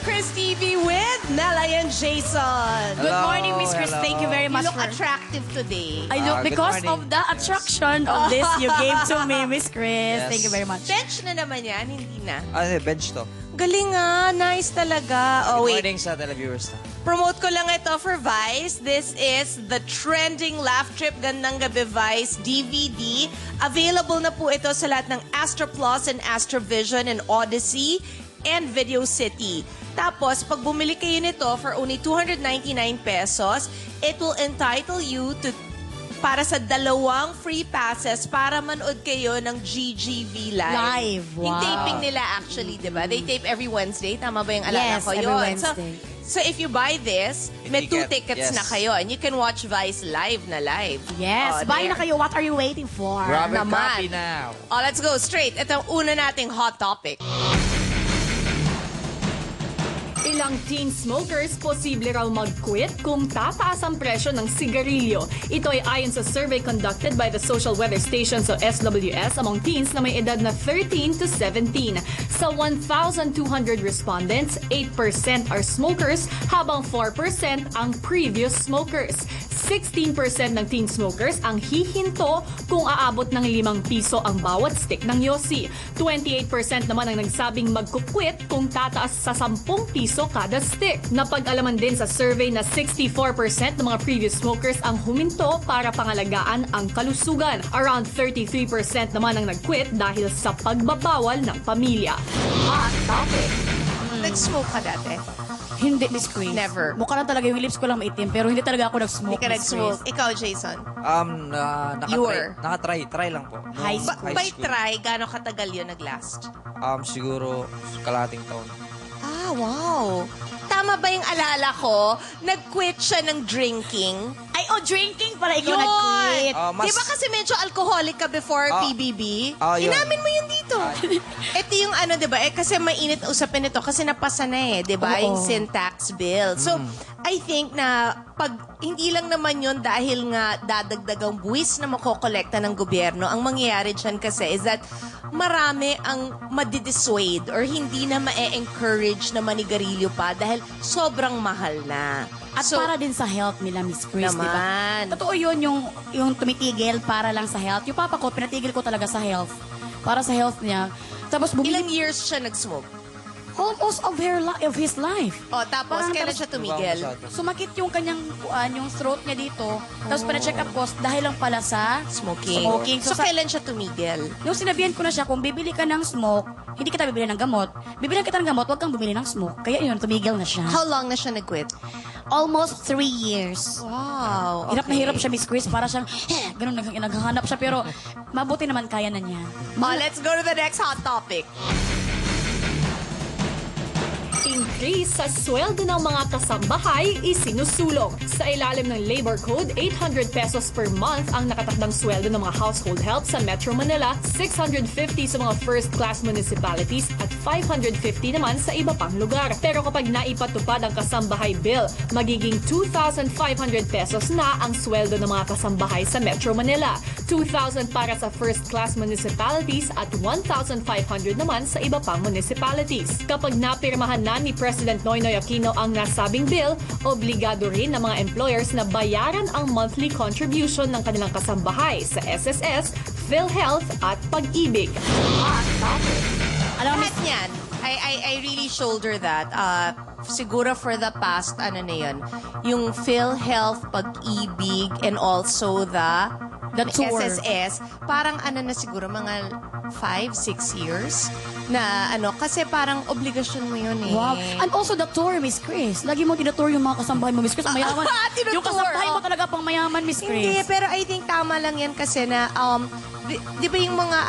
Chris TV with Melay and Jason. Good morning, Miss Chris. hello. Thank you very You much look for... attractive today. I look Good because morning. of the attraction of this you gave to me, Miss Chris. Yes. Thank you very much. Bench na naman yan, hindi na. Bench to. Galing nga, nice talaga. Oh, Good wait. morning sa televiewers na. Promote ko lang ito for Vice. This is the trending Laugh Trip Gandang Gabi Vice DVD. Available na po ito sa lahat ng Astra Plus and Astra Vision and Odyssey and Video City. Tapos, pag bumili kayo nito for only 299 pesos, it will entitle you to para sa 2 free passes para manood kayo ng GGV Live. Live, Yung wow. taping nila actually, di ba? They tape every Wednesday. Tama ba yung alala Yes, ko? every Yun. Wednesday. So if you buy this, may 2 tickets yes. na kayo and you can watch Vice live na live. Yes, Oh, buy there. na kayo. What are you waiting for? Grab a naman. copy now. Oh, let's go straight. Ito ang una nating hot topic. Ilang teen smokers posible raw mag-quit kung tataas ang presyo ng sigarilyo. Ito ay ayon sa survey conducted by the Social Weather Station o SWS among teens na may edad na 13 to 17. Sa 1,200 respondents, 8% are smokers habang 4% ang previous smokers. 16% ng teen smokers ang hihinto kung aabot ng 5 piso ang bawat stick ng yosi. 28% naman ang nagsabing magkukwit kung tataas sa 10 piso kada stick. Napag-alaman din sa survey na 64% ng mga previous smokers ang huminto para pangalagaan ang kalusugan. Around 33% naman ang nag-quit dahil sa pagbabawal ng pamilya. Hot topic. Nag-smoke ka dati? Hindi, Miss Chris. Never. Mukha lang talaga yung lips ko lang maitim, pero hindi talaga ako nag-smoke, Hindi ka Miss nag-smoke. Chris. Ikaw, Jason? You were? Nakatry lang po. High Nung school. By try, gano'ng katagal yun nag-last? Siguro kalahating taon. Ah, wow. Tama ba yung alala ko? Nag-quit siya ng drinking? Ay, drinking para ikaw Yun! nag-quit. Di ba kasi medyo alcoholic ka before Ah. PBB? Yun. Inamin mo yun dito. Ito yung ano, di ba? Kasi mainit usapin ito kasi napasa na di ba? Oo. Yung sin tax bill. So, I think na pag hindi lang naman yun dahil nga dadagdagang buwis na makokolekta ng gobyerno, ang mangyayari dyan kasi is that marami ang madidissuade or hindi na ma-encourage na manigarilyo pa dahil sobrang mahal na. At para din sa health nila, Miss Chris, di ba? Naman. Totoo yun, yung tumitigil para lang sa health. Yung papa ko, pinatigil ko talaga sa health. Para sa health niya. Tapos Ilang bumili years siya nag-smoke? almost of his life. O, tapos Parang kailan tapos- siya tumigil? Sumakit yung kanyang, yung throat niya dito. Tapos pina-check up ko dahil lang pala sa Smoking. So, So, kailan siya tumigil? nung sinabihan ko na siya, kung bibili ka ng smoke, hindi kita bibili ng gamot. Bibilan kita ng gamot, huwag kang bumili ng smoke. Kaya yun, tumigil na siya. How long na siya nag-quit? Almost 3 years. Wow. Hirap na hirap siya, Miss Chris. Para siyang, ganun, naghahanap siya. Pero mabuti naman kaya na niya. Let's go to the next hot topic. Increase sa sweldo ng mga kasambahay isinusulong. Sa ilalim ng Labor Code, 800 pesos per month ang nakatakdang sweldo ng mga household help sa Metro Manila, 650 sa mga first-class municipalities at 550 naman sa iba pang lugar. Pero kapag naipatupad ang kasambahay bill, magiging 2,500 pesos na ang sweldo ng mga kasambahay sa Metro Manila. 2,000 para sa first-class municipalities at 1,500 naman sa iba pang municipalities. Kapag napirmahan na ni President Noynoy Aquino ang nasabing bill, obligado rin ng mga employers na bayaran ang monthly contribution ng kanilang kasambahay sa SSS, PhilHealth at Pag-ibig. Alam mo, Lahat yan. I really shoulder that. Siguro for the past, ano na yun, yung PhilHealth, Pag-ibig, and also the tour. SSS, parang ano na siguro, mga 5-6 years na ano, kasi parang obligasyon mo yun eh. Wow. And also the tour, Miss Chris. Lagi mo tinatour yung mga kasambahay mo, Miss Chris. Mayaman. Tinutour, Yung kasambahay mo oh. talaga pang mayaman, Miss Hindi, Chris. pero I think tama lang yan kasi na, di ba yung mga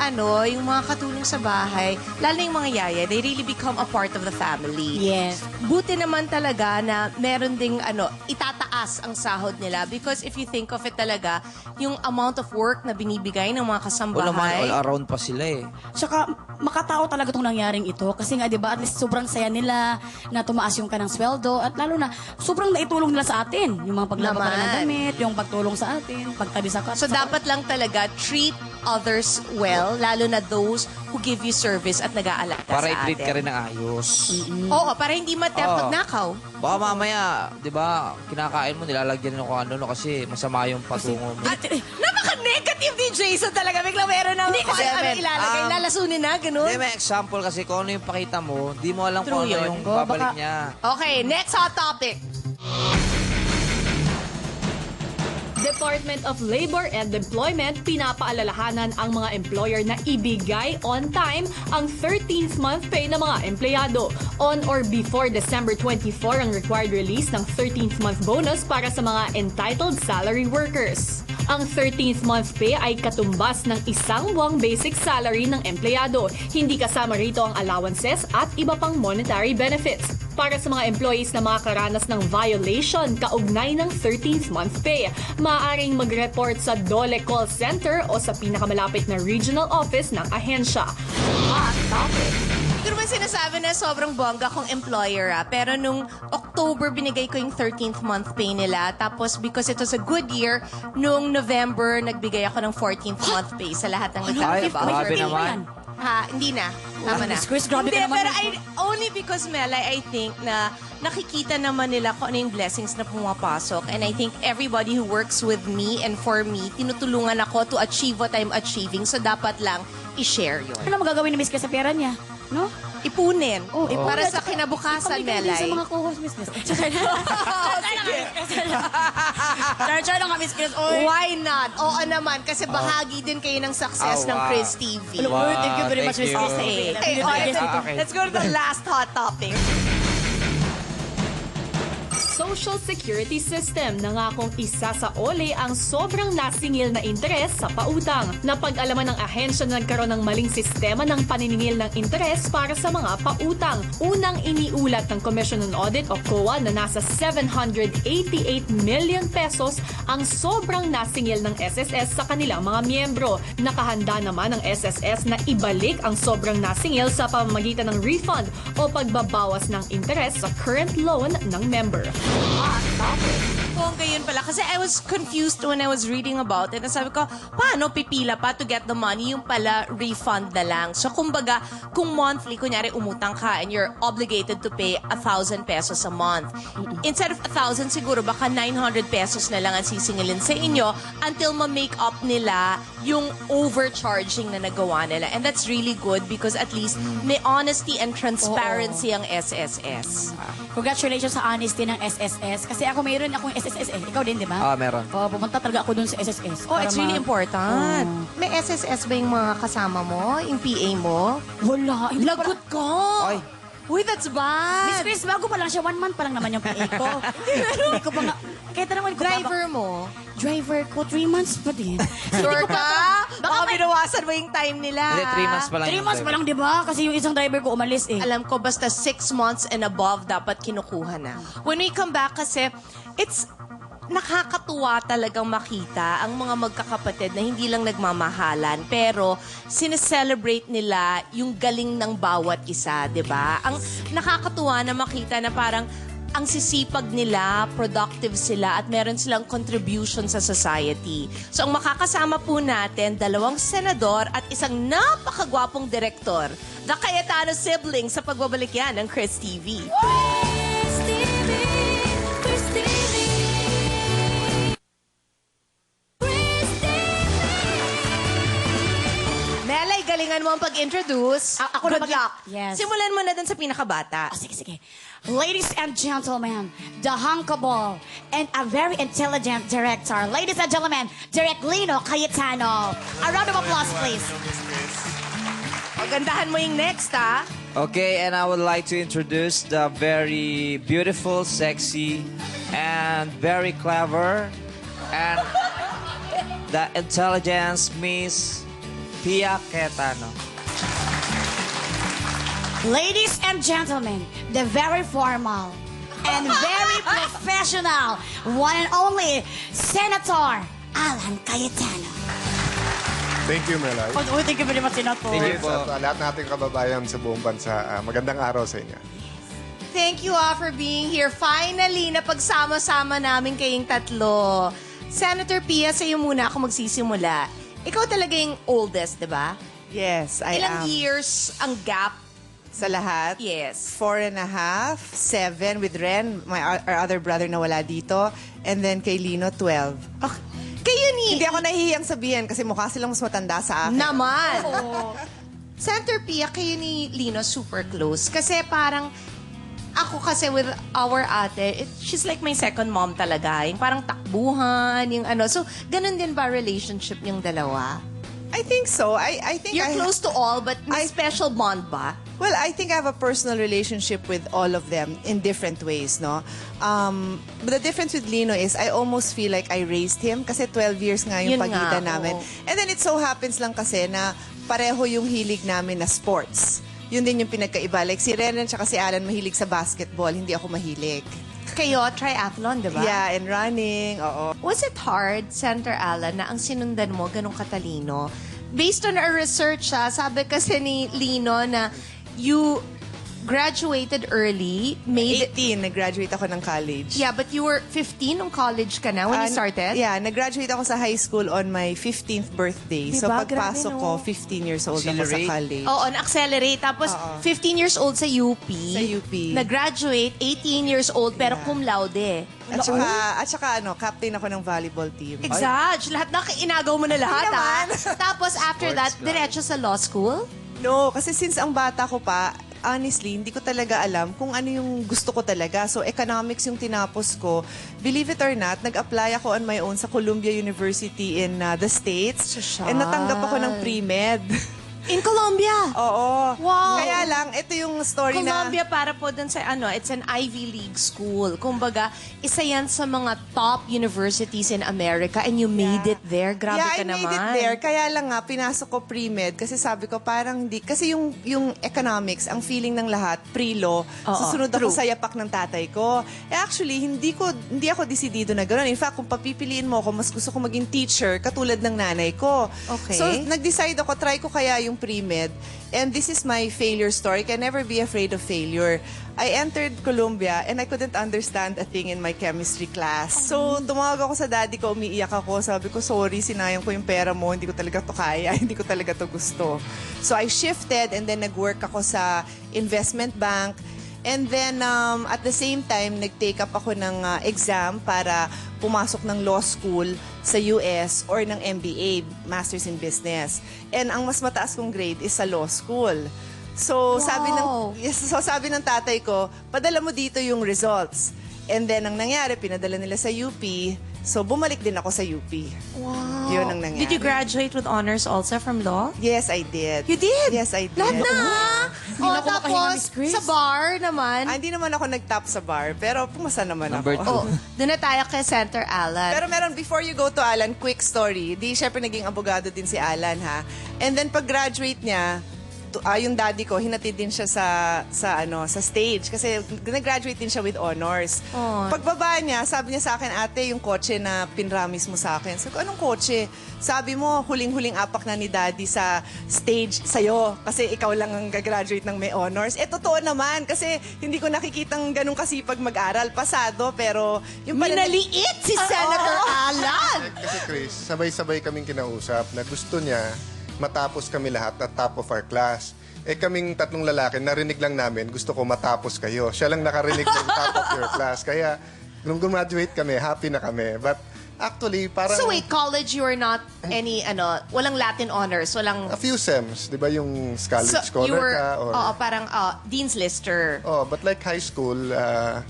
yung mga katulong sa bahay, lalo na yung mga yaya, they really become a part of the family. Yes. Buti naman talaga na meron ding itataas mataas ang sahod nila. Because if you think of it talaga, yung amount of work na binibigay ng mga Wala man, all kasambahay. around pa sila eh. Tsaka, makatao talaga itong nangyaring ito. Kasi nga, di ba, at least sobrang saya nila na tumaas yung kanang sweldo. At lalo na, sobrang naitulong nila sa atin. Yung mga paglaba Naman. ng damit, yung pagtulong sa atin, pagtabi sa So dapat lang talaga treat others well, lalo na those who give you service at nag-aalaga Para sa i-treat atin. ka rin ng ayos. Oo, para hindi Oo. matempag nakaw. Baka mamaya, di ba, kinakain mo, nilalagyan mo kung ano, no, kasi masama yung patungo mo. At napaka-negative ni Jason talaga. Biglang meron na kung kasi, ano men, ilalagay. Lalasunin na, ganun. Hindi, may example kasi kung ano yung pakita mo, di mo alam kung True ano yun. yung Oo, babalik baka- niya. Okay, next hot topic. Department of Labor and Employment pinapaalalahanan ang mga employer na ibigay on time ang 13th month pay ng mga empleyado. On or before December 24 ang required release ng 13th month bonus para sa mga entitled salary workers. Ang 13th month pay ay katumbas ng isang buwang basic salary ng empleyado. Hindi kasama rito ang allowances at iba pang monetary benefits. Para sa mga employees na makakaranas ng violation kaugnay ng 13th month pay, maaaring mag-report sa DOLE call center o sa pinakamalapit na regional office ng ahensya. Hot topic. Hindi ko naman sinasabi na sobrang bongga kong employer pero nung October binigay ko yung 13th month pay nila. Tapos because it was a good year, nung November nagbigay ako ng 14th month pay sa lahat ng Ay, nagtatrabaho. grabe naman. Ha, hindi na. Tama na. Miss Chris, grabe Hindi, ka naman. pero only because, Melay, I think na nakikita naman nila kung ano yung blessings na pumapasok. And I think everybody who works with me and for me, tinutulungan ako to achieve what I'm achieving. So, dapat lang i-share yun. Ano magagawin ni Miss Chris sa pera niya? No? Ipunin. Oh, ipunin. Para sa kinabukasan, Ipamigay din Melay. sa mga co-host business. Charge lang nga, Miss Chris. Oy. Why not? Oo naman, kasi bahagi din kayo ng success Oh, ng wow. Chris TV. Hello, thank you very much, Thank Miss you. Chris. Okay. Okay. Okay. Let's go to the last hot topic. Social Security System nangakong isa sa OLE ang sobrang nasingil na interes sa pautang. Napag-alaman ng ahensya na nagkaroon ng maling sistema ng paniningil ng interes para sa mga pautang. Unang iniulat ng Commission on Audit o COA na nasa 788 million pesos ang sobrang nasingil ng SSS sa kanilang mga miyembro. Nakahanda naman ang SSS na ibalik ang sobrang nasingil sa pamamagitan ng refund o pagbabawas ng interes sa current loan ng member. Bongga yun pala. Kasi I was confused when I was reading about it. Sabi ko, paano pipila pa to get the money? Yung pala, refund na lang. So, kumbaga, kung monthly, kunyari umutang ka and you're obligated to pay 1,000 pesos a month. Instead of 1,000, siguro baka 900 pesos na lang ang sisingilin sa inyo until ma-make up nila yung overcharging na nagawa nila. And that's really good because at least may honesty and transparency ang SSS. Congratulations sa honesty ng SSS. Kasi ako mayroon akong SSS eh. Ikaw din, di ba? Meron. Pumunta talaga ako dun sa SSS. Oh, it's really important. Oh. May SSS ba yung mga kasama mo? Yung PA mo? Wala. Hindi ko Lagot ko! Ay. Uy, that's bad! Miss Chris, bago pa lang siya. 1 month pa lang naman yung PA ko. Hindi ko pa nga... Kahit naman ko Driver mo? Driver ko, 3 months pa din. Sure ka? Baka Baka may- binawasan mo yung time nila. Hindi, 3 months pa lang 3 yung months pa lang, di ba? Kasi yung isang driver ko umalis eh. Alam ko, basta 6 months and above dapat kinukuha na. When we come back kasi, it's nakakatuwa talagang makita ang mga magkakapatid na hindi lang nagmamahalan, pero sineselebrate nila yung galing ng bawat isa, di ba? Ang nakakatuwa na makita na parang ang sisipag nila, productive sila, at meron silang contribution sa society. So ang makakasama po natin, 2 senador at isang napakagwapong direktor, the Cayetano siblings, sa pagbabalik yan ng Chris TV. Melay, galingan mo ang pag-introduce. Ako na Good luck. Yes. Simulan mo na dun sa pinakabata. Oh, sige, sige. Ladies and gentlemen, the hunkable and a very intelligent director. Ladies and gentlemen, Direct Lino Cayetano. A round of applause, please. Pagandahan mo yung next, ha? Okay, and I would like to introduce the very beautiful, sexy, and very clever, and the intelligence Miss Pia Cayetano. Ladies and gentlemen, the very formal and very professional, one and only, Senator Alan Cayetano. Thank you, Melay. Oh, thank you very much, Senator. Thank you po. Sa lahat nating kababayan sa buong bansa, magandang araw sa inyo. Thank you for being here. Finally, napagsama-sama namin kayong tatlo. Senator Pia, sa'yo muna ako magsisimula. Ikaw talaga yung oldest, di ba? Yes, I Ilang am. years ang gap? Sa lahat? Yes. 4.5, 7 with Ren, our other brother na wala dito. And then kay Lino, 12. Okay. Kayo ni... Hindi ako nahihiyang sabihin kasi mukha silang mas matanda sa akin. Naman. Senator Pia, kayo ni Lino super close. Kasi parang... Ako kasi with our ate, she's like my second mom talaga. Yung parang takbuhan, yung ano. So, ganun din ba relationship yung dalawa? I think so. I think You're close to all, but may special bond ba? Well, I think I have a personal relationship with all of them in different ways, no? But the difference with Lino is I almost feel like I raised him kasi 12 years nga yung Yun pagitan nga, namin. oo. And then it so happens lang kasi na pareho yung hilig namin na sports. Yun din yung pinagkaiba. Like si Renan at si Alan mahilig sa basketball, hindi ako mahilig. Kayo, triathlon, di ba? Yeah, and running, oo. Was it hard, Senator Alan, na ang sinundan mo ganong katalino? Based on our research, sabi kasi ni Lino na you graduated early, made... 18, nag-graduate ako ng college. Yeah, but you were 15 nung college ka na when you started? Yeah, nag-graduate ako sa high school on my 15th birthday. So Diba? pagpasok Grabe, no? ko, 15 years old ako sa Accelerate. college. Oo, na-accelerate. Tapos, 15 years old sa UP. Sa UP. Nag-graduate, 18 years old, pero cum laude. At saka captain ako ng volleyball team. Exact. Lahat na, inagaw mo na lahat, naman. Tapos, after that, diretso sa law school? No, kasi since ang bata ko pa, honestly, hindi ko talaga alam kung ano yung gusto ko talaga. So, economics yung tinapos ko. Believe it or not, nag-apply ako on my own sa Columbia University in the States. Sosyal. And natanggap ako ng pre-med. In Colombia? Oo. Wow. Kaya lang, ito yung story Columbia para po dun sa it's an Ivy League school. Kumbaga, isa yan sa mga top universities in America and you made it there. Grabe yeah, ka naman. I made it there. Kaya lang nga, pinasok ko pre-med kasi sabi ko parang hindi. Kasi yung economics, ang feeling ng lahat, pre-law, susunod ako sa yapak ng tatay ko. Actually, hindi ako desidido na gano'n. In fact, kung papipiliin mo ako, mas gusto ko maging teacher katulad ng nanay ko. Okay. So, nag-decide ako, try ko kaya yung pre-med. And this is my failure story. Can never be afraid of failure. I entered Columbia and I couldn't understand a thing in my chemistry class. So, tumawag ako sa daddy ko, umiiyak ako. Sabi ko, sorry, sinayang ko yung pera mo. Hindi ko talaga to kaya. Hindi ko talaga to gusto. So, I shifted and then nag-work ako sa investment bank. And then, at the same time, nag-take up ako ng exam para pumasok ng law school sa US or ng MBA, Masters in Business. And ang mas mataas kong grade is sa law school. So, sabi ng tatay ko, padala mo dito yung results. And then, ang nangyari, pinadala nila sa UP. So, bumalik din ako sa UP. Wow. Yun ang nangyari. Did you graduate with honors also from law? Yes, I did. You did? Yes, I did. Lahat na! Hindi na ako makahinga, Miss Chris. Sa bar naman. Hindi naman ako nag-top sa bar, pero pumasa naman Number ako. Doon na tayo kay Senator Alan. Pero meron, before you go to Alan, quick story. Di, syempre naging abogado din si Alan, ha? And then, pag-graduate niya, yung daddy ko, hinatid din siya sa stage. Kasi nag-graduate din siya with honors. Oh. Pagbaba niya, sabi niya sa akin, ate, yung kotse na pinramis mo sa akin. Sabi ko, anong kotse? Sabi mo, huling-huling apak na ni daddy sa stage sa'yo. Kasi ikaw lang ang gagraduate ng may honors. Totoo naman. Kasi hindi ko nakikitang ganun kasipag mag-aral. Pasado, pero... Yung Minaliit si Senator Alan! Kasi Chris, sabay-sabay kaming kinausap na gusto niya matapos kami lahat at top of our class. Kaming tatlong lalaki, narinig lang namin, gusto ko matapos kayo. Siya lang nakarinig ng top of your class. Kaya, nung graduate kami, happy na kami. But actually, parang... So wait, college you were not any, walang Latin honors, walang... A few SEMs, di ba yung college scholar you were, ka? Or, parang Dean's Lister. but like high school,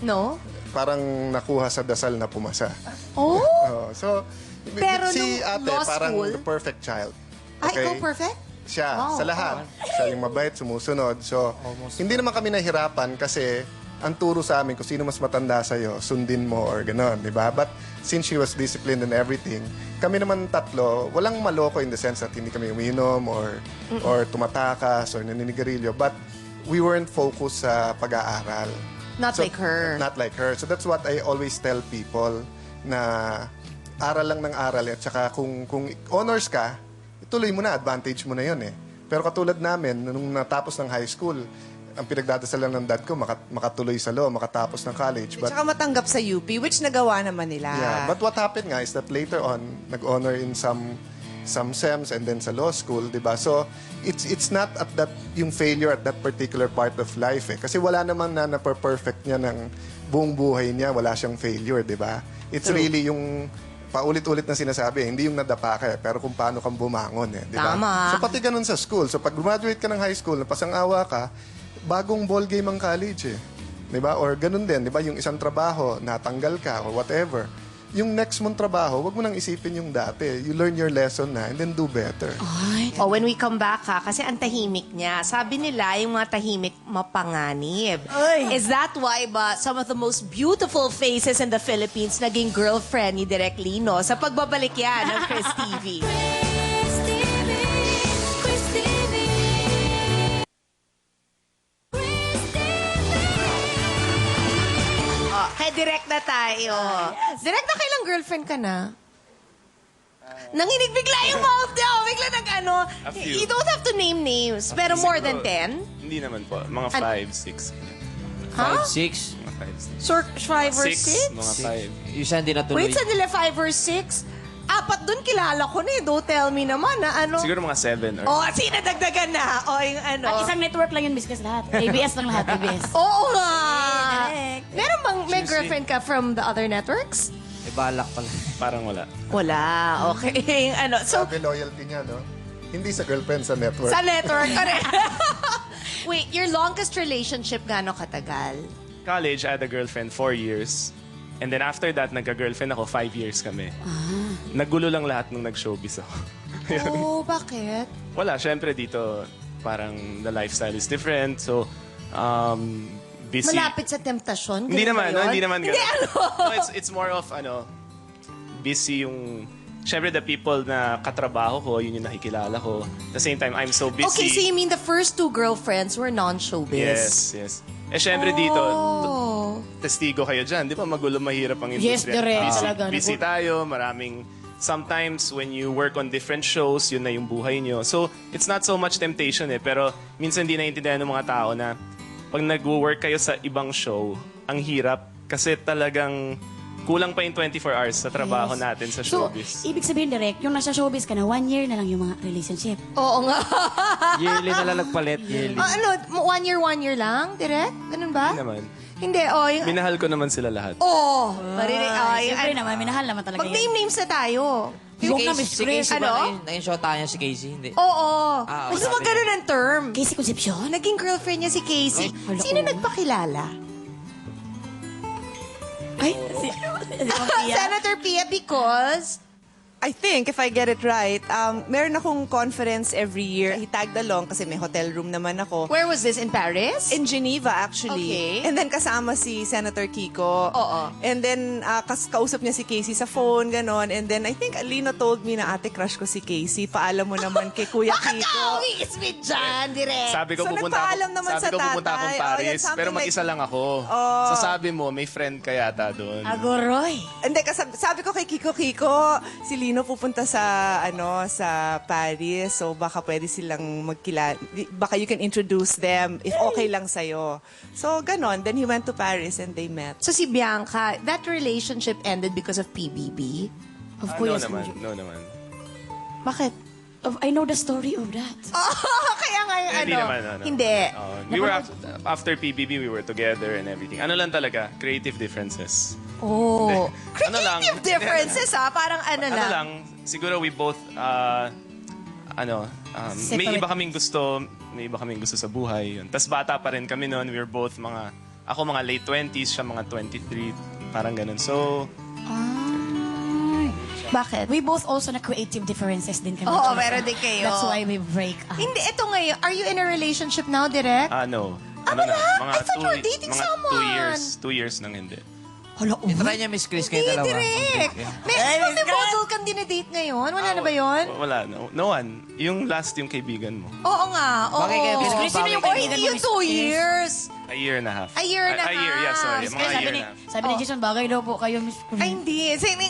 No? parang nakuha sa dasal na pumasa. Oh? So, Pero si nung ate, law parang school- the perfect child. Ikaw perfect? Siya, Wow. sa lahat. Siya yung mabait, sumusunod. So, hindi naman kami nahirapan kasi ang turo sa amin kung sino mas matanda sa'yo, sundin mo or gano'n, di ba? But since she was disciplined and everything, kami naman tatlo, walang maloko in the sense that hindi kami uminom or tumatakas or naninigarilyo. But we weren't focused sa pag-aaral. Not like her. Not like her. So that's what I always tell people na aral lang ng aral at saka kung honors ka, ituloy mo na, advantage mo na yun eh. Pero katulad namin, nung natapos ng high school, ang pinagdadasalan ng dad ko, makatuloy sa law, makatapos ng college. At saka matanggap sa UP, which nagawa naman nila. Yeah, but what happened nga is that later on, nag-honor in some SEMs and then sa law school, di ba? So, it's not at that, yung failure at that particular part of life eh. Kasi wala naman na perfect niya ng buong buhay niya, wala siyang failure, di ba? It's really yung paulit-ulit na sinasabi, hindi yung nadapa ka eh, pero kung paano kang bumangon eh, di ba? Tama. So, pati ganun sa school. So, pag graduate ka ng high school, napasang-awa ka, bagong ball game ang college eh. Di ba? Or ganun din, di ba? Yung isang trabaho, natanggal ka or whatever. Yung next mong trabaho, wag mo nang isipin yung dati. You learn your lesson na and then do better. Oh, when we come back kasi ang tahimik niya. Sabi nila, yung mga tahimik mapanganib. Is that why ba some of the most beautiful faces in the Philippines naging girlfriend ni Direk Lino sa pagbabalik yan ng Chris TV? Oh, kay Direk na tayo. Direk, na kailang girlfriend ka na? Nanginig bigla yung mouth niya. Bigla nag-ano. A few. You don't have to name names. Pero more than 10? Hindi naman po. Mga 5, 6. Huh? 5, 6. Mga 5, 6. So, 5 or 6? Mga 5. Yung isa hindi natuloy. Wait, sa nila 5 or 6? Apat dun kilala ko na eh. Don't tell me naman na ano. Siguro mga 7 or... Oh, sinadagdagan na. Oh, yung ano. At isang network lang yun, Biskas lahat. ABS lang lahat, ABS. Oo nga. Direk. Meron bang may Juicy. girlfriend ka from the other networks? Eh, balak pala. Parang wala. Wala. Okay. Yung ano. So, Sabi loyalty niya, no? Hindi sa girlfriend, sa network. sa network. Correct. Wait, your longest relationship gaano katagal? College, I had a girlfriend 4 years. And then after that, nagka-girlfriend ako 5 years kami. Naggulo lang lahat nung nag-showbiz ako. Oh, bakit? Wala, syempre dito, parang the lifestyle is different. So, busy. Malapit sa temptasyon? Hindi Ganun naman, ba yun? hindi naman Hindi, ganun. ano? No, it's more of, busy yung... Syempre, the people na katrabaho ko, yun yung nakikilala ko. At the same time, I'm so busy. Okay, so you mean the first 2 girlfriends were non-showbiz? Yes, yes. Eh, syempre dito, Oh. testigo kayo dyan. Di ba magulo, mahirap ang Yes, industriya. direct. Busy, Talaga. busy tayo, maraming... Sometimes, when you work on different shows, yun na yung buhay nyo. So, it's not so much temptation eh. Pero, minsan hindi naiintindihan ng mga tao na pag nag-work kayo sa ibang show, ang hirap. Kasi talagang kulang pa yung 24 hours sa trabaho natin sa So, showbiz. ibig sabihin, Direk, yung nasa showbiz ka na, 1 year na lang yung mga relationship. Oo nga. Yearly na lang nagpalit. Yearly. Ano, 1 year lang? Direct? Ganun ba? Hindi naman. Hindi, oh. Yung, Minahal ko naman sila lahat. oh. Marinig, oh, yung, Siyempre naman, minahal naman talaga mag-name names na tayo. Huwag na, Miss Si Chris. Casey Ano? ba? Naging shota niya si Casey? Hindi. Oo. Ah, Gusto sabi mo ganun ang term. Casey Concepcion? Naging girlfriend niya si Casey. Ay, Sino hala, nagpakilala? Ay, si Pia. Senator Pia, because... I think, if I get it right, meron akong conference every year. Hitag along kasi may hotel room naman ako. Where was this? In Paris? In Geneva, actually. Okay. And then kasama si Senator Kiko. Oo. And then kausap niya si Casey sa phone, ganon. And then I think Lino told me na ate crush ko si Casey. Paalam mo naman kay Kuya Bakit Kiko. ka umiis me dyan, direct? Sabi ko So, pupunta nagpaalam naman sabi sa ko pupunta akong tatay. Oh, Paris, yeah, something pero mag-isa like- lang ako. So sabi mo, may friend ka yata doon. Agoroy. Hindi, kasi sabi ko kay Kiko, si Lino pupunta sa Paris. So baka pwede silang magkilala. Baka you can introduce them if okay lang sa'yo. So ganon. Then he went to Paris and they met. So si Bianca, that relationship ended because of PBB? Of No course. naman, no naman. Bakit? I know the story of that. Oh, kaya nga yung Hindi ano. naman, no. Hindi. We were after PBB, we were together and everything. Ano lang talaga, creative differences. Oh. Ano lang? Creative differences, ha? Parang ano Ano lang. lang, siguro we both, may Separate. iba kaming gusto sa buhay. Yun. Tapos bata pa rin kami noon, we were both ako mga late 20s, siya mga 23, parang ganun. So, Bakit? We both also na creative differences din kami. Oo, meron din kayo. That's why we break up. Hindi, ito ngayon. Are you in a relationship now, direct? no. wala? Mga I thought you were dating mga someone. 2 years nang hindi. Hala, Try niya, Miss Chris, kayo Hindi, dalawa. direct. May model kang dinedate ngayon? Wala na ba yun? Wala, no one. Yung last yung kaibigan mo. Oo nga, oo. Bakit kaya Chris, sino yung Oy, kaibigan hindi mo, yung Miss 2 Chris? years. A year and a half. A year and a A year, yeah, half. sorry. Mga Kaya year and a half. sabi ni Jason, bagay daw po kayo, Miss Queen. Ay, hindi.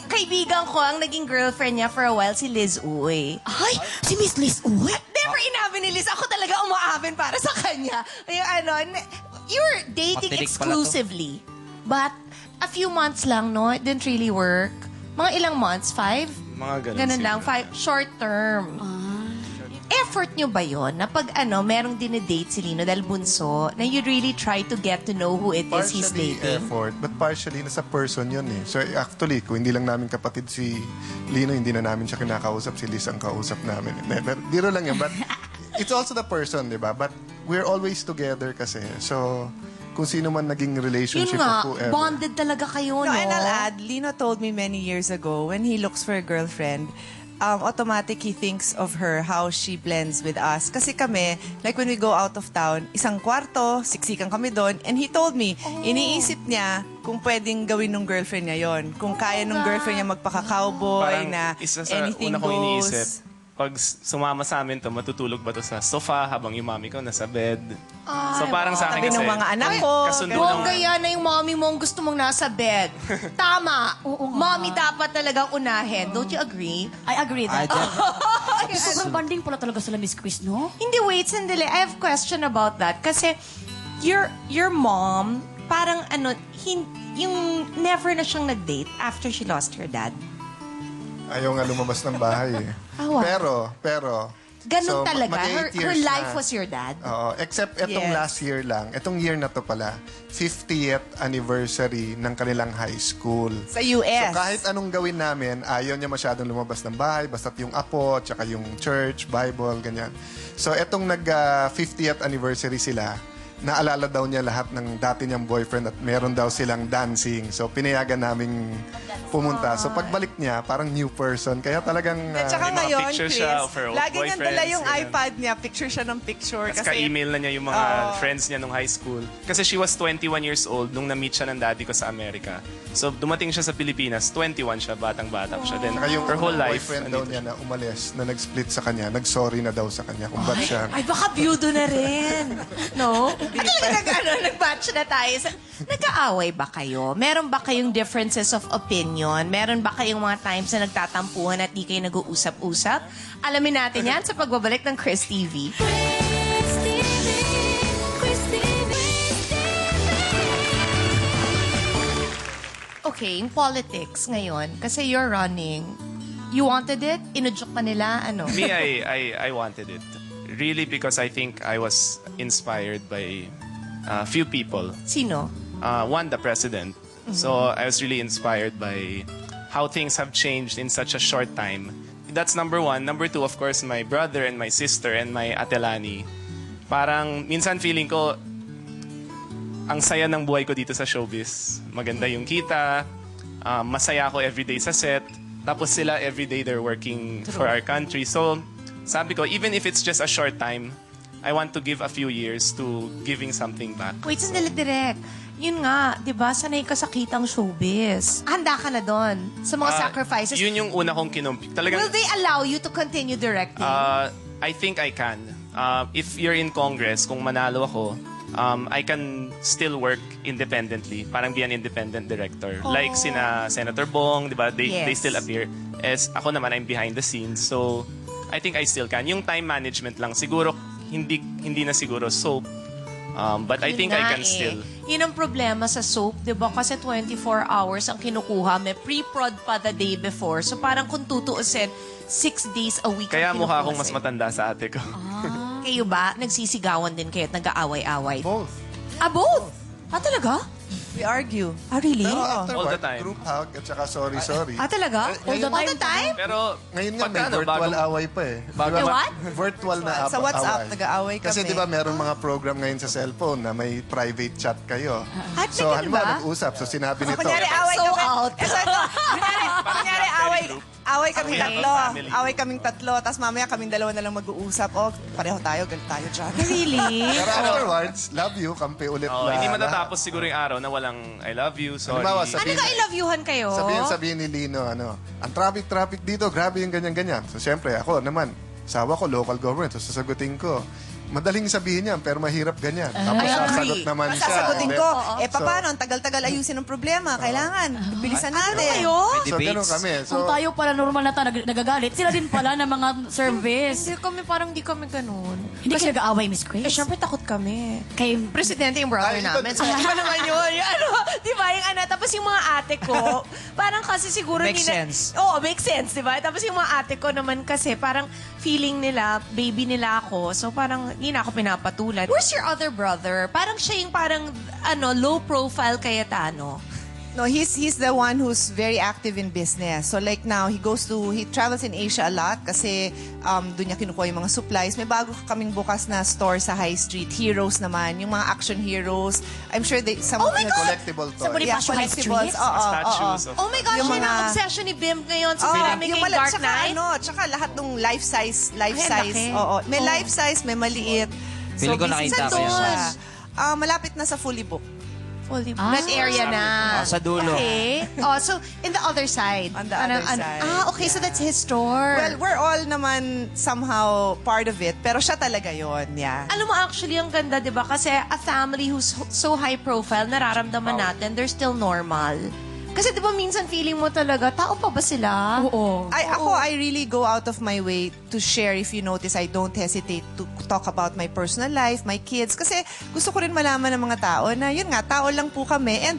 Kaibigan ko, ang naging girlfriend niya for a while, si Liz Uy. Ay, si Miss Liz, uy. Never inamin ni Liz. Ako talaga umaamin para sa kanya. Yung you're dating Matinik pala to. exclusively. But a few months lang, no? It didn't really work. Mga ilang months? 5? Mga ganun Ganun lang. siguro. 5. Short term. Effort nyo ba yon na pag merong dinedate si Lino dahil bunso, na you really try to get to know who it is he's Partially dating? effort, but partially nasa person yun eh. So actually, kung hindi lang namin kapatid si Lino, hindi na namin siya kinakausap, si Liz ang kausap namin. Never, biro lang yun, but it's also the person, di ba? But we're always together kasi. So, kung sino man naging Yun relationship nga, or whoever. bonded talaga kayo, no? No, and I'll add, Lino told me many years ago, when he looks for a girlfriend, automatic he thinks of her, how she blends with us. Kasi kami, like when we go out of town, isang kwarto, siksikan kami doon, and he told me, iniisip niya kung pwedeng gawin ng girlfriend niya yon. Kung kaya ng girlfriend niya magpaka-cowboy Parang na isa sa anything una kong goes. iniisip, pag sumama sa amin to, matutulog ba to sa sofa habang yung mami ko nasa bed? So parang sa akin Tabi kasi, ng mga anak ko. kasundo Huwag ng... kaya na yung mommy mo ang gusto mong nasa bed. Tama. Mommy dapat talagang unahin. Don't you agree? I agree I that. just, Sobrang banding pala talaga sila, Miss Chris, no? Hindi, wait, sandali. I have a question about that. Kasi your mom, parang yung never na siyang nag-date after she lost her dad. Ayaw nga lumabas ng bahay eh. Wow. Pero... Ganun talaga. mag-8 Her years life na. was your dad. Oo, except etong Yes. last year lang. Etong year na to pala, 50th anniversary ng kanilang high school. Sa US. So kahit anong gawin namin, ayaw niya masyadong lumabas ng bahay, basta't yung apo, tsaka yung church, Bible, ganyan. So etong 50th anniversary sila, naalala daw niya lahat ng dati niyang boyfriend at meron daw silang dancing. So pinayagan naming pumunta. So pagbalik niya, parang new person. Kaya talagang... At saka May mga ngayon, picture Chris, siya of her old lagi niyang dala boyfriends, yung ganun. iPad niya, picture siya ng picture. Tapos ka-email na niya yung mga friends niya nung high school. Kasi she was 21 years old nung na-meet siya ng daddy ko sa Amerika. So dumating siya sa Pilipinas, 21 siya, batang-bata siya. Then Saka yung her whole life, boyfriend daw andito niya na umalis, na nag-split sa kanya, nag-sorry na daw sa kanya kung ba't siya... Ay, baka byudo na rin. No? Nag-batch na tayo. Nag-aaway ba kayo? Meron ba kayong differences of opinion? Meron ba kayong mga times na nagtatampuhan at di kayo nag-uusap-usap? Alamin natin yan sa pagbabalik ng Chris TV. Okay, in politics ngayon, kasi you're running, you wanted it? Inudyok ka nila? Ano? Me, I wanted it. Really because I think I was inspired by a few people. Sino? One, the president. So I was really inspired by how things have changed in such a short time. That's number one. Number two, of course, my brother and my sister and my atelani. Parang minsan feeling ko, ang saya ng buhay ko dito sa showbiz. Maganda yung kita, masaya ako everyday sa set, tapos sila everyday they're working for our country. So sabi ko, even if it's just a short time, I want to give a few years to giving something back. Wait, sandali, direct. Yun nga, di ba, sanay ka sa kitang showbiz. Handa ka na doon sa mga sacrifices. Yun yung una kong kinumpik. Talagang, Will they allow you to continue directing? I think I can. If you're in Congress, kung manalo ako, I can still work independently. Parang be an independent director. Like sina Senator Bong, di ba? They Yes. still appear. As ako naman, I'm behind the scenes. So, I think I still can. Yung time management lang, siguro, hindi na siguro soap. But I Yun think nga I can still. Yun ang problema sa soap, di ba? Kasi 24 hours ang kinukuha. May pre-prod pa the day before. So parang kung tutuusin, 6 days a week Kaya ang mukha kinukuha akong mas sa'yo. matanda sa ate ko. Kayo ba? Nagsisigawan din kayo at nag-aaway-away? Both. Both? Talaga? We argue. Really? Pero All afterward, the time. group hug at saka sorry. Talaga? All the All the time? Pero, Ngayon nga, may pagka, virtual bago- away pa eh. bago May ma- what? Virtual na Sa WhatsApp, away. nag-aaway kami. Kasi di ba meron mga program ngayon sa cellphone na may private chat kayo. At So, ganun ba? halimbawa, nag-usap. So, sinabi nito. Kunyari, away So kami. out. Ito. Kunyari, away kaming Okay. tatlo. Family. Away kaming tatlo. Tapos mamaya kaming dalawa na lang mag-uusap. O, pareho tayo, galit tayo dyan. Really? Pero afterwards, love you, kampi ulit Oh, na. hindi matatapos siguro yung araw na walang I love you, sorry. Halimbawa, Ano ka, I love youhan kayo? Sabihin ni Lino, ang traffic dito, grabe yung ganyan-ganyan. So, syempre, ako naman, sawa ko, local government. So, sasagutin ko, Madaling sabihin yan, pero mahirap ganyan. Tapos sasagot naman siya. Sasagutin And ko, then- paano? Ang tagal-tagal ayusin ng problema. Kailangan, bilisan natin. Kayo? So, ganun Debates. kami. Kung So, tayo pala normal na tayo nagagalit, sila din pala ng mga service. Hindi kami ganun. Hindi kayo nag-aaway, Miss Grace? Syempre takot kami. Kay Presidente yung brother Ay, namin. So, di ba naman yun? Yung ano, di ba? Yung ano, tapos yung mga ate ko, parang kasi siguro Makes nila... sense. Oo, makes sense, di ba? Tapos yung mga ate ko naman kasi, parang feeling nila, baby nila ako. So parang, yun ako pinapatulan. Where's your other brother? Parang siya yung parang, low profile Cayetano. No, he's the one who's very active in business. So like now, he travels in Asia a lot kasi doon niya kinukuha yung mga supplies. May bago kaming bukas na store sa High Street. Heroes naman, yung mga action heroes. I'm sure some Oh of my you- God! collectible Sa toys. Bonifacio High collectibles. Street? Oo, Statues of... Oh my gosh, Yung yun ang mga- obsession ni Bim ngayon sa Oh, filming yung kay Dark tsaka Knight. tsaka lahat ng life size. Ay, ang laki. Oo, may life size, may maliit. Feeling ko busy nakita sa ko yan. siya. Malapit na sa fully booked. That area na. Sa dulo. Okay. Oh, so in the other side. On the other side. Okay, so that's his store. Well, we're all naman somehow part of it, pero siya talaga yon, yeah. Alam mo, actually, ang ganda, di ba? Kasi a family who's so high profile, nararamdaman natin, they're still normal. Kasi di ba minsan feeling mo talaga, tao pa ba sila? Oo. I really go out of my way to share. If you notice, I don't hesitate to talk about my personal life, my kids. Kasi gusto ko rin malaman ng mga tao na yun nga, tao lang po kami. And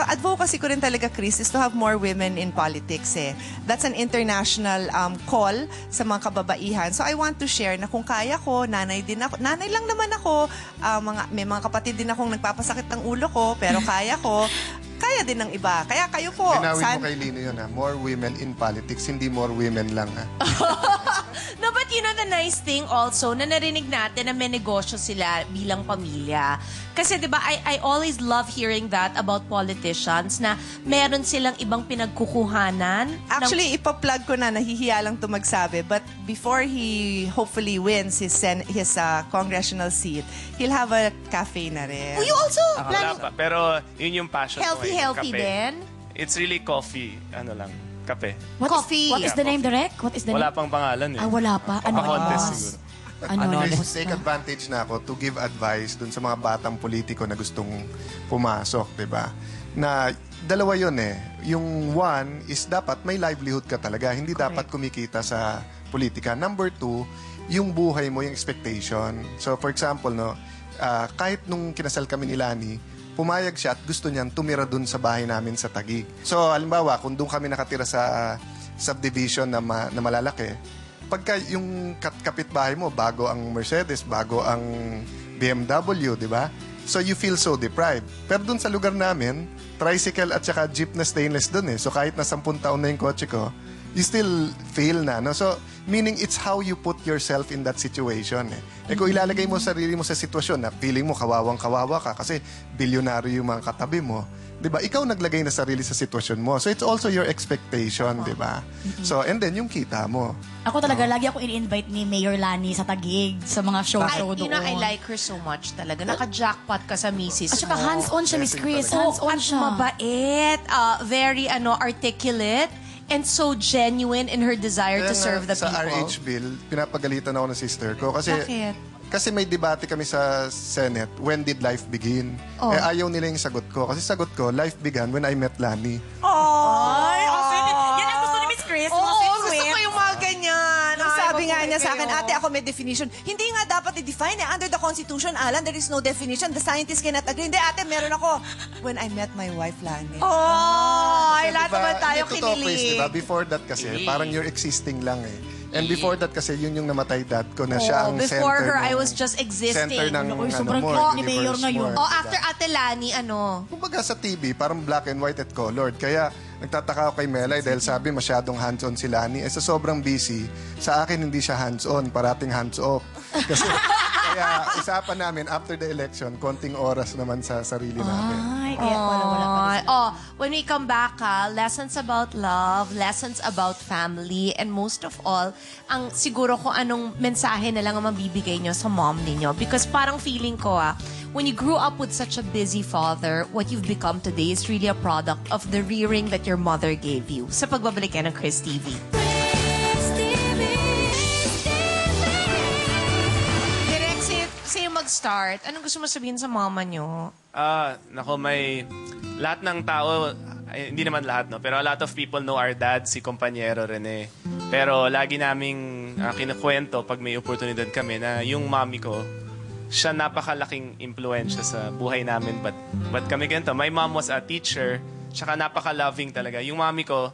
advocacy ko rin talaga, Chris, is to have more women in politics eh. That's an international call sa mga kababaihan. So I want to share na kung kaya ko, nanay din ako, nanay lang naman ako, may mga kapatid din akong nagpapasakit ng ulo ko, pero kaya ko. Kaya din ng iba. Kaya kayo po. Linawin mo kay Lino yun, ha? More women in politics, hindi more women lang, ha? No, but you know the nice thing also, na narinig natin na may negosyo sila bilang pamilya. Kasi di ba, I always love hearing that about politicians na meron silang ibang pinagkukuhanan. Actually, ipa-plug ko na, nahihiya lang to magsabi. But before he hopefully wins his congressional seat, he'll have a cafe na rin. You also Wala planning pa. Pero yun yung passion ko. healthy kape. din? It's really coffee. Ano lang. Kape. Coffee. What is the name, Direk? What is the Wala name? pang pangalan eh. Ah, wala pa. Pa-contest Anonymous. siguro. Anonymous. Take advantage na ako to give advice dun sa mga batang politiko na gustong pumasok, di ba? Na dalawa yun eh. Yung one is dapat may livelihood ka talaga. Hindi dapat kumikita sa politika. Number two, yung buhay mo, yung expectation. So for example, no, kahit nung kinasal kami ni Lani, pumayag siya at gusto niyang tumira dun sa bahay namin sa Taguig. So halimbawa, kung dun kami nakatira sa subdivision na malalaki, pagka yung kapitbahay mo, bago ang Mercedes, bago ang BMW, di ba? So you feel so deprived. Pero dun sa lugar namin, tricycle at saka jeep na stainless dun eh. So kahit na 10 taon na yung kotse ko, you still feel na. No? So meaning it's how you put yourself in that situation. Eh kung ilalagay mo sarili mo sa sitwasyon na feeling mo kawawang-kawawa ka kasi bilyonaryo yung mga katabi mo, 'di ba? Ikaw naglagay na sarili sa sitwasyon mo. So it's also your expectation, 'di ba? So and then yung kita mo. Ako talaga, lagi ako in-invite ni Mayor Lani sa Taguig, sa mga show-show You doon. know, I like her so much talaga. Naka-jackpot ka sa misis At saka mo. hands-on siya, Miss Chris. Oh, Hands-on at siya. mabait, very articulate, and so genuine in her desire to Kaya serve the nga, people. Sa RH bill, pinapagalitan ako ng sister ko kasi Bakit? kasi may debate kami sa Senate, when did life begin? Oh. Eh ayaw nila yung sagot ko. Kasi sagot ko, life began when I met Lani. Ay, yan ang gusto ni Miss Chris. Oo, gusto ko yung mga ganyan. Nung Ay, sabi nga mabuhay niya sa akin, kayo. ate, ako may definition. Hindi nga dapat i-define eh. Under the Constitution, Alan, there is no definition. The scientists cannot agree. Hindi, ate, meron ako. When I met my wife, Lani. Oh, ay, Kasi lahat diba, naman tayo hindi totoo, Chris, kinilig. diba? Before that kasi, parang you're existing lang eh. And before that kasi, yun yung namatay dad ko na siya ang center. Before her, ng- I was just existing. Center ng Uy, sobrang more, cute ni Mayor universe ngayon. more, Oh, diba? after Ate Lani, ano? Kumbaga sa TV, parang black and white at colored. Kaya nagtataka ako kay Melay dahil sabi masyadong hands-on si Lani. Eh sa sobrang busy, sa akin hindi siya hands-on, parating hands-off. Kasi kaya isapan namin after the election, konting oras naman sa sarili namin. Ay, kaya pala wala pa. Oh, when we come back, lessons about love, lessons about family, and most of all, ang siguro kung anong mensahe na lang ang mabibigay nyo sa mom ninyo. Because parang feeling ko, when you grew up with such a busy father, what you've become today is really a product of the rearing that your mother gave you. Sa pagbabalik yan ng Chris TV. Direk, mag-start, anong gusto mo sabihin sa mama nyo? Nako, lahat ng tao, hindi naman lahat, no? Pero a lot of people know our dad, si Kompanyero Rene. Pero lagi naming kinukwento pag may oportunidad kami na yung mami ko, siya napakalaking impluensya sa buhay namin. But kami ganito, my mom was a teacher, tsaka napaka-loving talaga. Yung mami ko,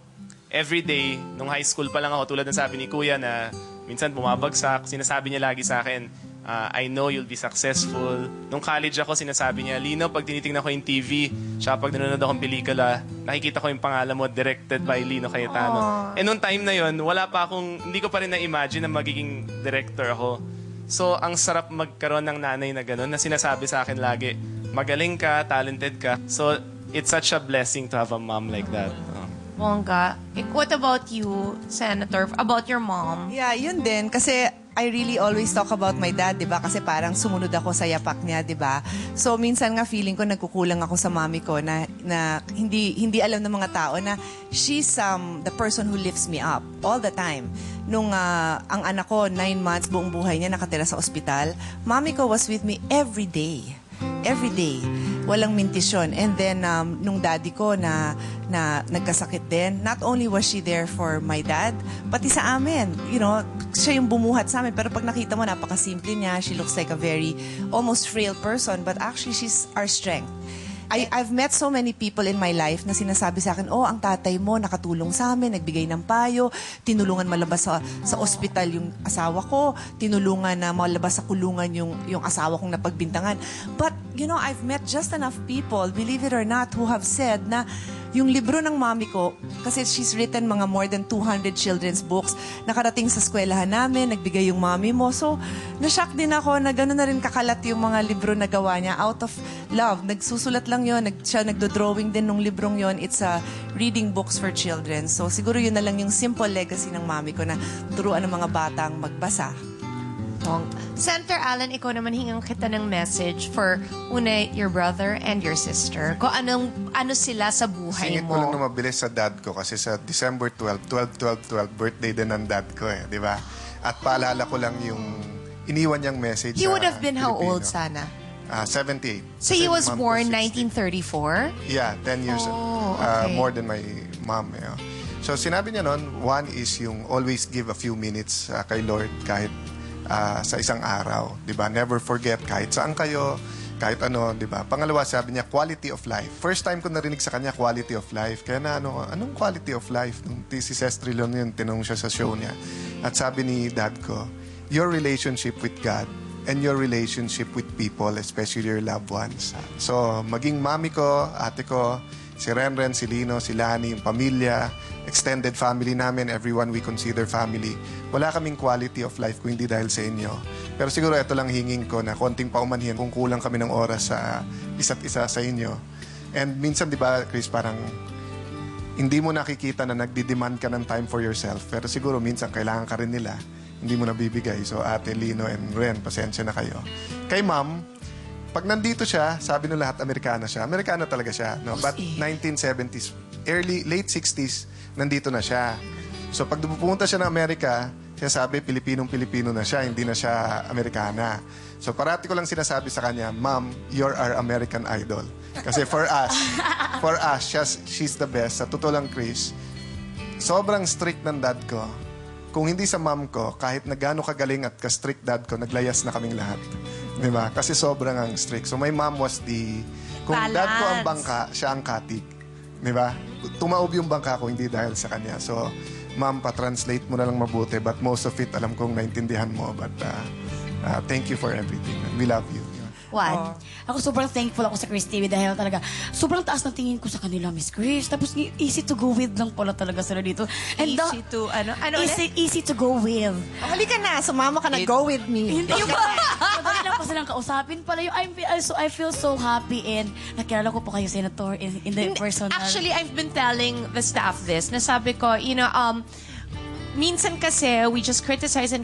every day, nung high school pa lang ako, tulad ng sabi ni Kuya na minsan bumabagsak, sinasabi niya lagi sa akin, I know you'll be successful. Nung college ako, sinasabi niya, Lino, pag tinitingnan ko yung TV, tsaka pag nanonood akong pelikula, nakikita ko yung pangalan mo, directed by Lino Cayetano. And nung time na yon, hindi ko pa rin na-imagine na magiging director ako. So, ang sarap magkaroon ng nanay na gano'n, na sinasabi sa akin lagi, magaling ka, talented ka. So, it's such a blessing to have a mom like that. Bongga. What about you, Senator? About your mom? Yeah, yun din. Kasi I really always talk about my dad, di ba? Kasi parang sumunod ako sa yapak niya, di ba? So, minsan nga feeling ko nagkukulang ako sa mami ko na hindi alam ng mga tao na she's the person who lifts me up all the time. Nung ang anak ko, 9 months, buong buhay niya nakatira sa ospital, mami ko was with me every day. Every day. Walang mintisyon. And then, nung daddy ko na nagkasakit din, not only was she there for my dad, pati sa amin. You know, siya yung bumuhat sa amin. Pero pag nakita mo, napakasimple niya. She looks like a very, almost frail person. But actually, she's our strength. I've met so many people in my life na sinasabi sa akin, oh, ang tatay mo nakatulong sa amin, nagbigay ng payo, tinulungan malabas sa ospital yung asawa ko, tinulungan na malabas sa kulungan yung asawa kong napagbintangan. But, you know, I've met just enough people, believe it or not, who have said na yung libro ng mami ko, kasi she's written mga more than 200 children's books, nakarating sa eskwelahan namin, nagbigay yung mami mo. So, na-shock din ako na gano'n na rin kakalat yung mga libro na gawa niya out of love. Nagsusulat lang yun, siya nagdo-drawing din nung librong yon. It's a reading books for children. So, siguro yun na lang yung simple legacy ng mami ko na turuan ng mga batang magbasa. Senator Alan, ikaw naman hingang kita ng message for your brother and your sister. Kung ano sila sa buhay Singit mo. ko lang na mabilis sa dad ko kasi sa December 12, birthday din ng dad ko di ba? At paalala ko lang yung iniwan niyang message He sa would have been how Filipino. old, sana? 78. So Kasi he was mom ko born 60. 1934? Yeah, 10 years okay. more than my mom. So sinabi niya nun, one is yung always give a few minutes kay Lord kahit sa isang araw, 'di ba? Never forget kahit saan kayo, kahit ano, 'di ba? Pangalawa, sabi niya quality of life. First time ko narinig sa kanya quality of life. Kaya na anong quality of life? Nung si Sestrilon yun, tinanong siya sa show niya. At sabi ni dad ko, your relationship with God and your relationship with people, especially your loved ones. So, maging mami ko, ate ko, si Renren, si Lino, si Lani, yung pamilya, extended family namin, everyone we consider family. Wala kaming quality of life kung hindi dahil sa inyo. Pero siguro ito lang hinging ko na konting paumanhin kung kulang kami ng oras sa isa't isa sa inyo. And minsan, di ba, Chris, parang hindi mo nakikita na nagdi-demand ka ng time for yourself. Pero siguro minsan kailangan ka rin nila. Hindi mo nabibigay. So, ate, Lino, and Ren, pasensya na kayo. Kay ma'am, pag nandito siya, sabi nung lahat, Amerikana siya. Amerikana talaga siya. No? But 1970s, late 60s, nandito na siya. So pag pupunta siya ng Amerika, siya sabi, Pilipinong-Pilipino na siya, hindi na siya Amerikana. So parati ko lang sinasabi sa kanya, Ma'am, you're our American idol. Kasi for us, she's the best. Sa totoo lang, Chris, sobrang strict ng dad ko. Kung hindi sa mom ko, kahit na gaano kagaling at ka-strict dad ko, naglayas na kaming lahat. Diba? Kasi sobrang ang strict. So my mom was kung balance. Dad ko ang bangka, siya ang katig. Diba? Tumaob yung bangka ko, hindi dahil sa kanya. So, ma'am, pa-translate mo na lang mabuti. But most of it, alam kong naintindihan mo. But thank you for everything. We love you. Juan, ako sobrang thankful ako sa Chris TV dahil talaga sobrang taas ng tingin ko sa kanila, Miss Chris. Tapos easy to go with lang pala talaga sila dito. And Easy to, ano easy to go with. Halika na, sumama ka na, go with me. Hindi yung madali lang pa silang kausapin pala yung I feel so happy and nakilala ko po kayo, Senator, in the personal. Actually, I've been telling the staff this. Nasabi ko, minsan kasi we just criticize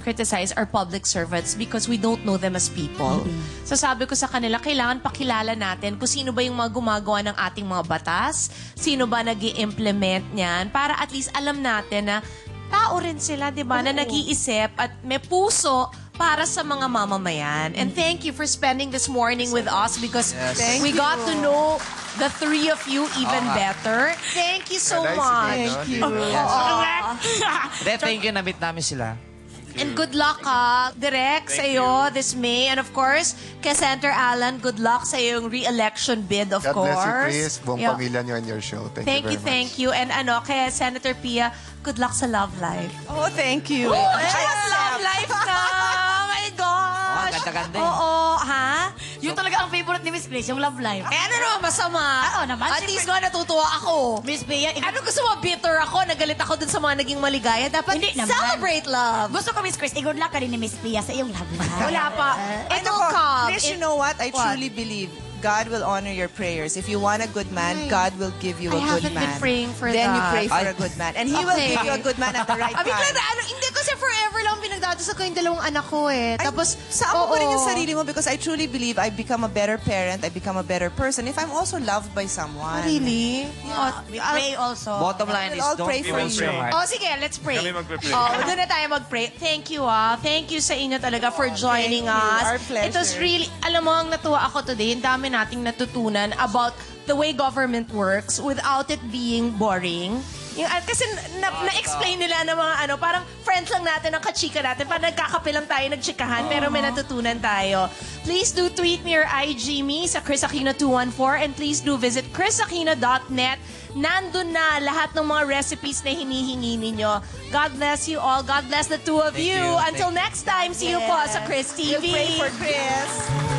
our public servants because we don't know them as people. So sabi ko sa kanila, kailangan pakilala natin kung sino ba yung mga gumagawa ng ating mga batas, sino ba nag-i-implement niyan, para at least alam natin na tao rin sila, di ba, na nag-iisip at may puso para sa mga mamamayan. And thank you for spending this morning with us because Thank we you. got to know the three of you even Oo nga. better. Thank you so Nice much. again, no? Thank you. Thank you, na-meet namin sila. And good luck, Direk, sa iyo this May. And of course, kay Senator Alan, good luck sa iyong re-election bid, of God course. bless you, Chris. Buong Yeah. pamilya niyo and your show. Thank Thank you very much. thank you. And kay Senator Pia, good luck sa love life. Oh, thank you. Yes, love life na! Oh my gosh! Oh, ganda-ganda eh. Oo, ha? Yung talaga ang favorite ni Miss Grace, yung love life. Eh, ano naman masama? Oo naman, At least nga natutuwa ako. Miss Bea, Ano gusto mo? Bitter ako? Nagalit ako dun sa mga naging maligaya? Dapat Hindi naman. celebrate love. gusto ko, Miss Chris, i-good luck ka rin ni Miss Bea sa iyong love life. Wala pa. Ay, It will nako, come. Chris, you know what? I truly believe God will honor your prayers. If you want a good man, God will give you a I good haven't man. been praying for then you that. pray for Ay. a good man. And He will Okay. give you a good man at the right Abi, time. hindi kasi forever lang pinagdadasal ko yung dalawang anak ko eh. Tapos, Saan mo pa rin yung oo. sarili mo? Because I truly believe I become a better parent, I become a better person if I'm also loved by someone. Really? We pray also. Bottom line is, I'll don't pray for close you. your heart. Oh, sige, let's pray. Kami magpe-pray. Oh, doon na tayo mag-pray. Thank you, Thank you sa inyo talaga for joining Thank you. us. Our pleasure. It was really, alam mo, ang natuwa ako today, ang dami nating natutunan about the way government works without it being boring. Yung, kasi na-explain nila ng mga parang friends lang natin, ang kachika natin. Parang nagkakape lang tayo, nagchikahan, pero may natutunan tayo. Please do tweet me or IG me sa Chris Aquino 214 and please do visit chrisaquino.net. Nandun na lahat ng mga recipes na hinihingi ninyo. God bless you all. God bless the two of you. you. Until next time, see you po sa Chris TV. We'll pray for Chris.